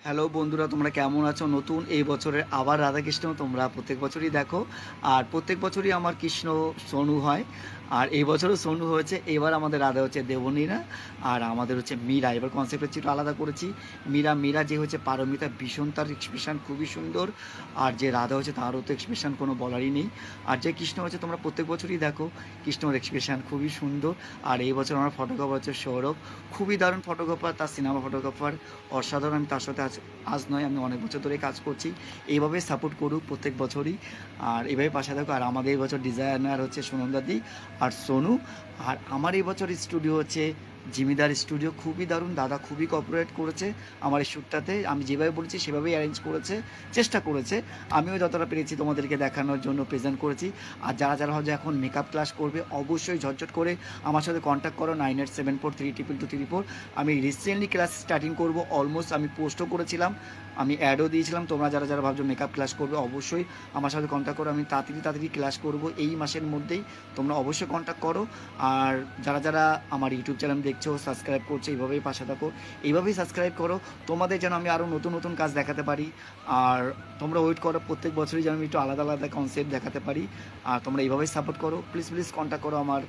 Hello বন্ধুরা, তোমরা কেমন আছো? নতুন এই বছরের আবার রাধাকৃষ্ণ তোমরা প্রত্যেক বছরই দেখো। আর প্রত্যেক বছরই আমার কৃষ্ণ সোনু হয়। আর এই বছরও সোনু হয়েছে। এবার আমাদের রাধা হচ্ছে দেবনীরা, আর আমাদের হচ্ছে মীরা। এবার কনসেপ্ট হচ্ছে একটু আলাদা করেছি। মীরা মীরা যে হচ্ছে পারমিতা, ভীষণ তার এক্সপ্রেশন খুবই সুন্দর। আর যে রাধা হচ্ছে তারও তো এক্সপ্রেশন কোনো বলারই নেই। আর যে কৃষ্ণ হচ্ছে তোমরা প্রত্যেক বছরই দেখো, কৃষ্ণর এক্সপ্রেশন খুবই সুন্দর। আর এই বছর আমার ফটোগ্রাফার হচ্ছে সৌরভ, খুবই দারুণ ফটোগ্রাফার, তার সিনেমা ফটোগ্রাফার অসাধারণ। আমি তার সাথে আজ নয়, আমি অনেক বছর ধরে কাজ করছি। এইভাবে সাপোর্ট করুক প্রত্যেক বছরই, আর এইভাবে পাশে থাকুক। আর আমাদের এই বছর ডিজাইনার হচ্ছে সুনন্দাদি আর সোনু। আর আমার এই বছর স্টুডিও হচ্ছে জিমিদার স্টুডিও, খুবই দারুণ। দাদা খুবই কোঅপারেট করেছে আমার এই শ্যুটটাতে। আমি যেভাবে বলেছি সেভাবেই অ্যারেঞ্জ করেছে, চেষ্টা করেছে। আমিও যতটা পেরেছি তোমাদেরকে দেখানোর জন্য প্রেজেন্ট করেছি। আর যারা যারা হয়তো এখন মেকআপ ক্লাস করবে, অবশ্যই ঝটঝট করে আমার সাথে কন্ট্যাক্ট করো 9874322234। আমি রিসেন্টলি ক্লাস স্টার্টিং করব অলমোস্ট। আমি পোস্টও করেছিলাম, আমি অ্যাডও দিয়েছিলাম। তোমরা যারা যারা ভাবছো মেকআপ ক্লাস করবে, অবশ্যই আমার সাথে কন্ট্যাক্ট করো। আমি তাড়াতাড়ি ক্লাস করব এই মাসের মধ্যেই, তোমরা অবশ্যই কন্ট্যাক্ট করো। আর যারা যারা আমার ইউটিউব চ্যানেল দেখছো, সাবস্ক্রাইব করছো, এইভাবেই পাশে থাকো, এইভাবেই সাবস্ক্রাইব করো, তোমাদের যেন আমি আরও নতুন নতুন কাজ দেখাতে পারি। আর তোমরা ওয়েট করো, প্রত্যেক বছরই যেন আমি একটু আলাদা আলাদা কনসেপ্ট দেখাতে পারি। আর তোমরা এইভাবেই সাপোর্ট করো, প্লিজ প্লিজ কন্ট্যাক্ট করো আমার।